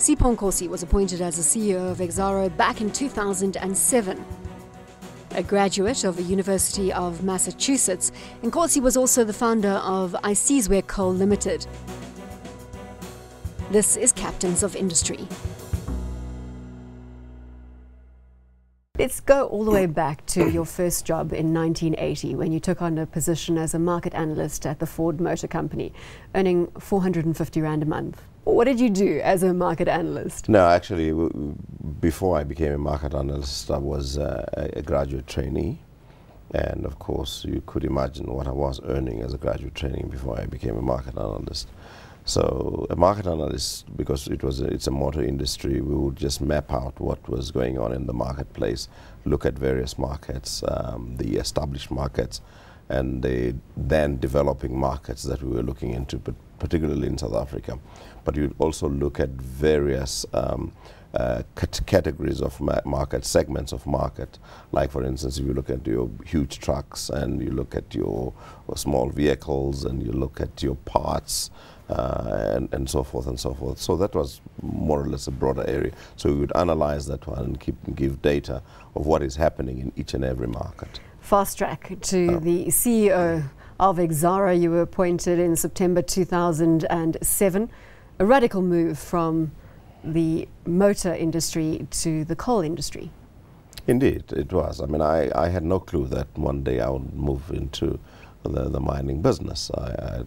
Sipho Nkosi was appointed as the CEO of Exxaro back in 2007. A graduate of the University of Massachusetts, Nkosi was also the founder of Eyesizwe Coal Ltd. This is Captains of Industry. Let's go all the way back to your first job in 1980 when you took on a position as a market analyst at the Ford Motor Company, earning 450 Rand a month. What did you do as a market analyst? No, actually, before I became a market analyst, I was a graduate trainee. And of course, you could imagine what I was earning as a graduate trainee before I became a market analyst. So a market analyst, because it's a motor industry, we would just map out what was going on in the marketplace, look at various markets, the established markets, and the then developing markets that we were looking into, but particularly in South Africa. But you'd also look at various categories of market, segments of market. Like, for instance, if you look at your huge trucks and you look at your small vehicles and you look at your parts, and so forth and so forth. So that was more or less a broader area. So we would analyze that one and give data of what is happening in each and every market. Fast track to the CEO of Exxaro. You were appointed in September 2007. A radical move from the motor industry to the coal industry. Indeed, it was. I mean, I had no clue that one day I would move into the mining business. I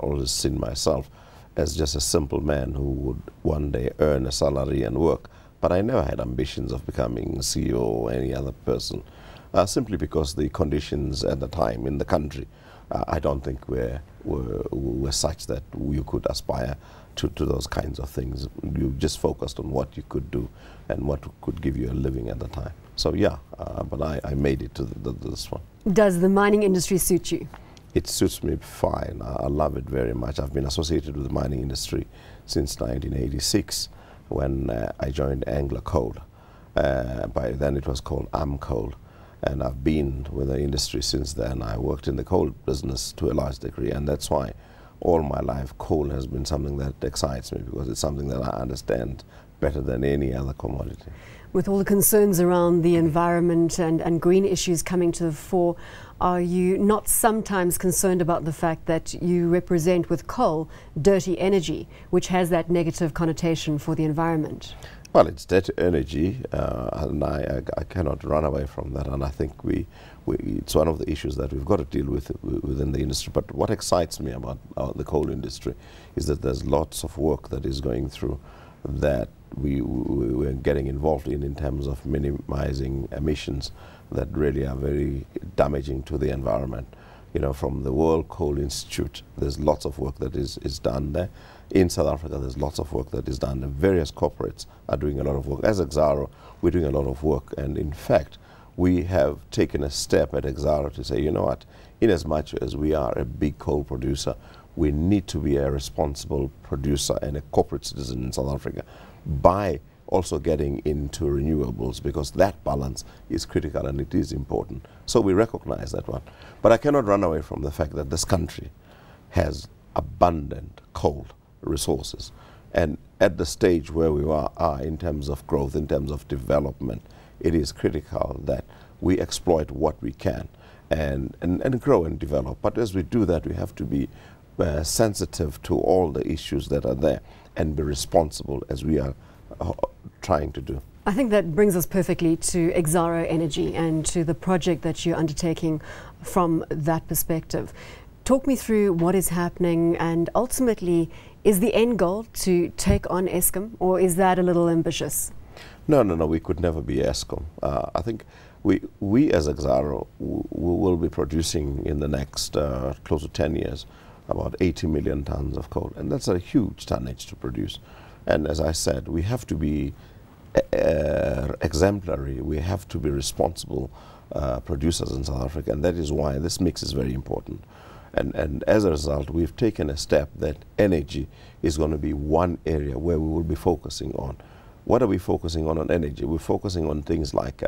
always seen myself as just a simple man who would one day earn a salary and work. But I never had ambitions of becoming CEO or any other person, simply because the conditions at the time in the country, I don't think were such that you could aspire to those kinds of things. You just focused on what you could do and what could give you a living at the time. So yeah, but I made it to this one. Does the mining industry suit you? It suits me fine. I love it very much. I've been associated with the mining industry since 1986 when I joined Anglo Coal. By then it was called Coal. And I've been with the industry since then. I worked in the coal business to a large degree, and that's why all my life coal has been something that excites me, because it's something that I understand better than any other commodity. With all the concerns around the environment and green issues coming to the fore, are you not sometimes concerned about the fact that you represent with coal dirty energy, which has that negative connotation for the environment? Well, it's dirty energy, and I cannot run away from that, and I think it's one of the issues that we've got to deal with within the industry. But what excites me about the coal industry is that there's lots of work that is going through that we're getting involved in terms of minimizing emissions that really are very damaging to the environment. You know, from the World Coal Institute, there's lots of work that is done there. In South Africa, there's lots of work that is done. And various corporates are doing a lot of work. As Exxaro, we're doing a lot of work. And in fact, we have taken a step at Exxaro to say, you know what, in as much as we are a big coal producer, we need to be a responsible producer and a corporate citizen in South Africa by also getting into renewables, because that balance is critical and it is important. So we recognize that one. But I cannot run away from the fact that this country has abundant coal resources. And at the stage where we are in terms of growth, in terms of development, it is critical that we exploit what we can and grow and develop. But as we do that, we have to be sensitive to all the issues that are there and be responsible as we are trying to do. I think that brings us perfectly to Exxaro Energy and to the project that you're undertaking from that perspective. Talk me through what is happening, and ultimately, is the end goal to take on Eskom, or is that a little ambitious? No, we could never be Eskom. I think we as Exxaro will be producing in the next close to 10 years about 80 million tons of coal, and that's a huge tonnage to produce. And as I said, we have to be exemplary, we have to be responsible producers in South Africa, and that is why this mix is very important. And as a result, we've taken a step that energy is going to be one area where we will be focusing on. What are we focusing on energy? We're focusing on things like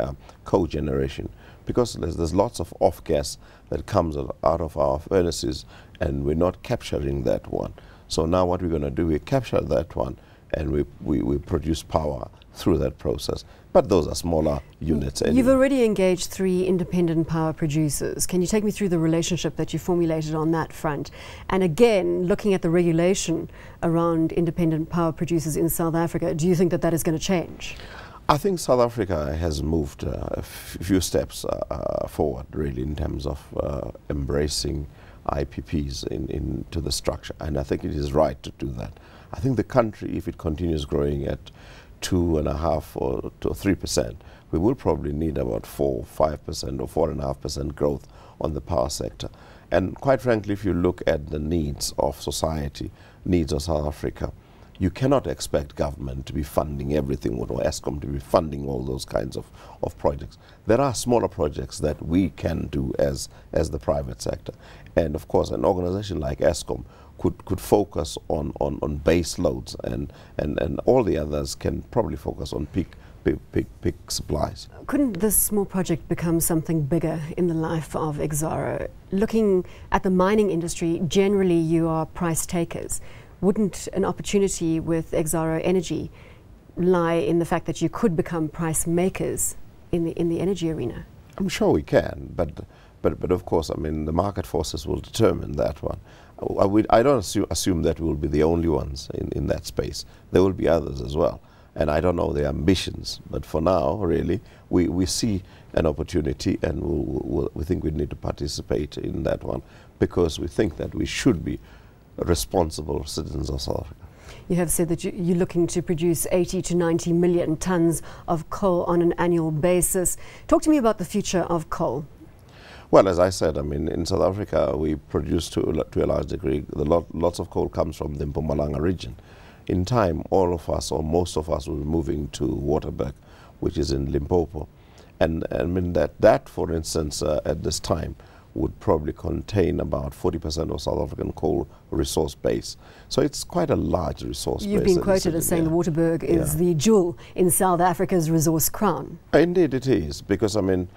cogeneration, because there's lots of off-gas that comes out of our furnaces, and we're not capturing that one. So now what we're going to do, we capture that one and we produce power through that process. But those are smaller units. You've already engaged 3 independent power producers. Can you take me through the relationship that you formulated on that front? And again, looking at the regulation around independent power producers in South Africa, do you think that that is going to change? I think South Africa has moved a few steps forward, really, in terms of embracing IPPs into the structure. And I think it is right to do that. I think the country, if it continues growing at 2.5% or to 3%, we will probably need about 4-5% or 4.5% growth on the power sector. And quite frankly, if you look at the needs of society, needs of South Africa, you cannot expect government to be funding everything, or Eskom to be funding all those kinds of projects. There are smaller projects that we can do as the private sector. And of course, an organization like Eskom could focus on base loads, and all the others can probably focus on peak supplies. Couldn't this small project become something bigger in the life of Exxaro? Looking at the mining industry, generally you are price takers. Wouldn't an opportunity with Exxaro Energy lie in the fact that you could become price makers in the energy arena? I'm sure we can, but of course, I mean, the market forces will determine that one. I don't assume that we'll be the only ones in that space. There will be others as well. And I don't know their ambitions, but for now, really, we see an opportunity, and we think we need to participate in that one, because we think that we should be responsible citizens of South Africa. You have said that you're looking to produce 80 to 90 million tons of coal on an annual basis. Talk to me about the future of coal. Well, as I said, I mean, in South Africa, we produce to a large degree, lots of coal comes from the Mpumalanga region. In time, all of us, or most of us, will be moving to Waterberg, which is in Limpopo. And I mean, that for instance, at this time, would probably contain about 40% of South African coal resource base. So it's quite a large resource base. You've been quoted as saying Waterberg is the jewel in South Africa's resource crown. Indeed it is, because I mean,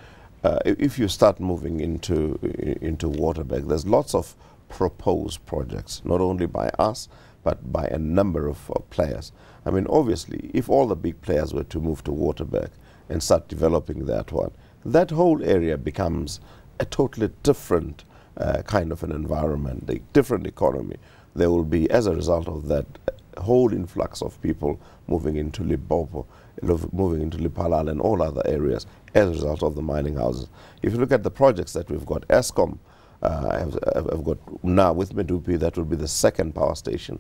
if you start moving into Waterberg, there's lots of proposed projects, not only by us, but by a number of players. I mean, obviously, if all the big players were to move to Waterberg and start developing that one, that whole area becomes a totally different kind of an environment, a different economy. There will be, as a result of that, a whole influx of people moving into Limpopo, moving into Lephalale and all other areas as a result of the mining houses. If you look at the projects that we've got, Eskom, I've got now with Medupi, that will be the second power station.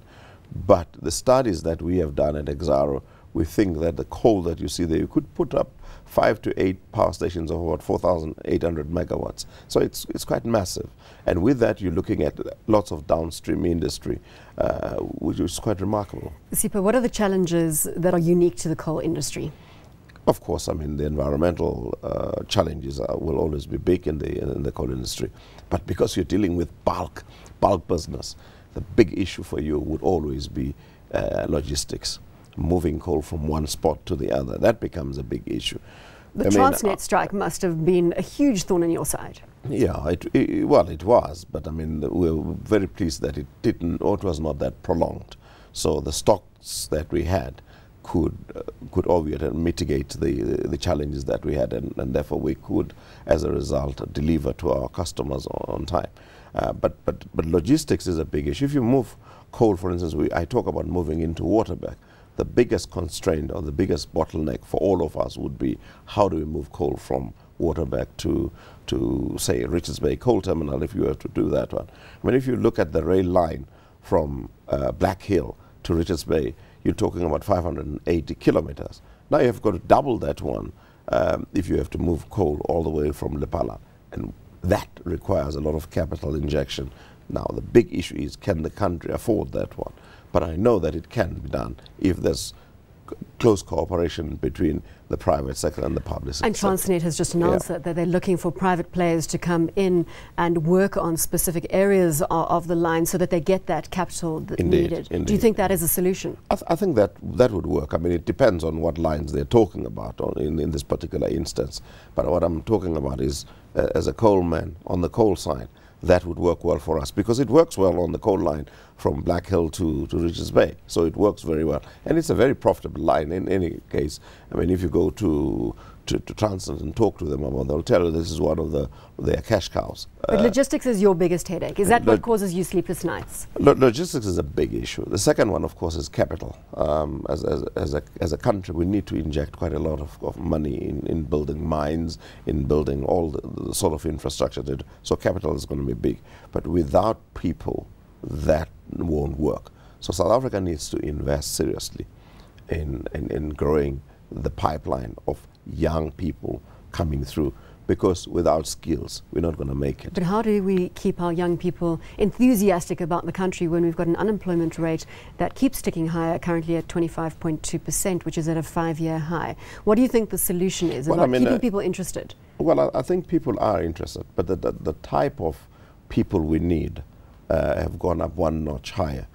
But the studies that we have done at Exxaro, we think that the coal that you see there, you could put up 5 to 8 power stations of about 4,800 megawatts. So it's quite massive. And with that, you're looking at lots of downstream industry, which is quite remarkable. Sipho, what are the challenges that are unique to the coal industry? Of course, I mean, the environmental challenges will always be big in the coal industry. But because you're dealing with bulk business, the big issue for you would always be logistics. Moving coal from one spot to the other, that becomes a big issue. The Transnet strike must have been a huge thorn in your side. Yeah, well, it was, but I mean, we were very pleased that it didn't, or it was not that prolonged. So the stocks that we had could obviate and mitigate the challenges that we had, and therefore we could, as a result, deliver to our customers on time. But logistics is a big issue. If you move coal, for instance, I talk about moving into Waterberg. The biggest constraint or the biggest bottleneck for all of us would be, how do we move coal from Waterberg to say, Richards Bay Coal Terminal, if you were to do that one. I mean, if you look at the rail line from Black Hill to Richards Bay, you're talking about 580 kilometers. Now you've got to double that one if you have to move coal all the way from Lephalale. And that requires a lot of capital injection. Now the big issue is, can the country afford that one? But I know that it can be done if there's close cooperation between the private sector and the public sector. And Transnet has just announced that they're looking for private players to come in and work on specific areas of the line so that they get that capital needed. Indeed. Do you think that is a solution? I think that would work. I mean, it depends on what lines they're talking about in this particular instance. But what I'm talking about is, as a coalman on the coal side, that would work well for us, because it works well on the coal line from Black Hill to Richards Bay. So it works very well. And it's a very profitable line in any case. I mean, if you go to Transnet and talk to them about, they'll tell you this is one of their cash cows. But logistics is your biggest headache. Is that what causes you sleepless nights? Logistics is a big issue. The second one, of course, is capital. As a country, we need to inject quite a lot of money in building mines, in building all the sort of infrastructure. So capital is going to be big. But without people, that won't work. So South Africa needs to invest seriously in growing the pipeline of young people coming through, because without skills we're not going to make it. But how do we keep our young people enthusiastic about the country when we've got an unemployment rate that keeps ticking higher, currently at 25.2%, which is at a 5-year high? What do you think the solution is about keeping people interested? Well, I think people are interested, but the type of people we need have gone up one notch higher.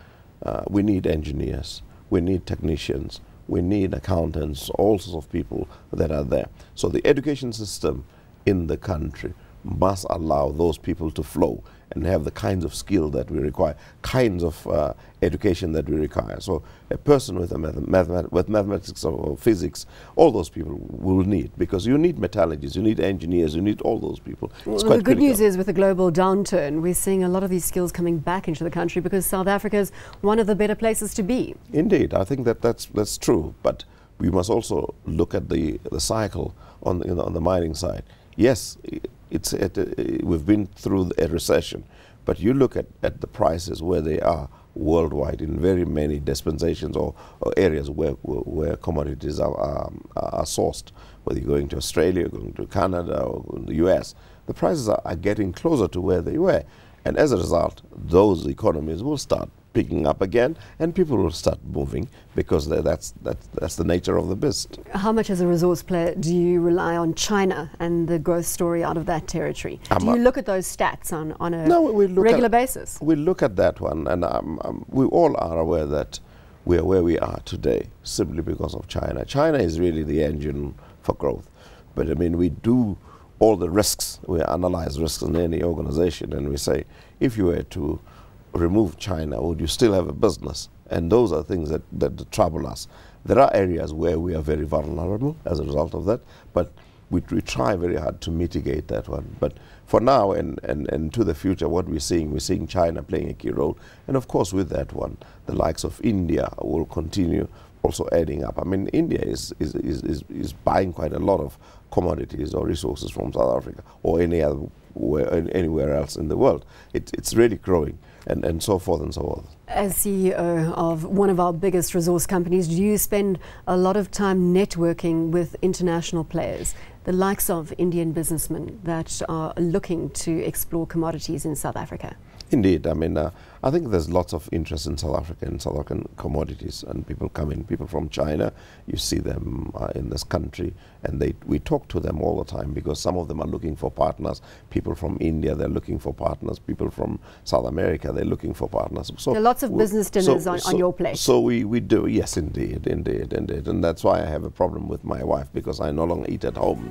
We need engineers, we need technicians, we need accountants, all sorts of people that are there. So the education system in the country must allow those people to flow and have the kinds of skill that we require, kinds of education that we require. So a person with mathematics or physics, all those people will need, because you need metallurgists, you need engineers, you need all those people. Well, the good news is, with the global downturn, we're seeing a lot of these skills coming back into the country, because South Africa is one of the better places to be. Indeed, I think that's true, but we must also look at the cycle on the mining side. Yes, we've been through a recession, but you look at the prices where they are worldwide in very many dispensations or areas where commodities are sourced, whether you're going to Australia, going to Canada, or the US, the prices are getting closer to where they were. And as a result, those economies will start picking up again, and people will start moving, because that's the nature of the beast. How much as a resource player do you rely on China and the growth story out of that territory? Do you look at those stats on a regular basis? We look at that one, and we all are aware that we are where we are today simply because of China. China is really the engine for growth. But I mean, we do all the risks, we analyze risks in any organization, and we say, if you were to remove China, would you still have a business? And those are things that trouble us. There are areas where we are very vulnerable as a result of that, but we try very hard to mitigate that one. But for now and to the future, what we're seeing China playing a key role. And of course, with that one, the likes of India will continue also adding up. I mean, India is buying quite a lot of commodities or resources from South Africa or anywhere else in the world. It's really growing, and so forth and so on. As CEO of one of our biggest resource companies, do you spend a lot of time networking with international players, the likes of Indian businessmen that are looking to explore commodities in South Africa? Indeed. I mean, I think there's lots of interest in South Africa and South African commodities, and people come in. People from China, you see them in this country, and we talk to them all the time, because some of them are looking for partners. People from India, they're looking for partners. People from South America, they're looking for partners. So there are lots of business dinners on your plate. So we do, yes, indeed. And that's why I have a problem with my wife, because I no longer eat at home.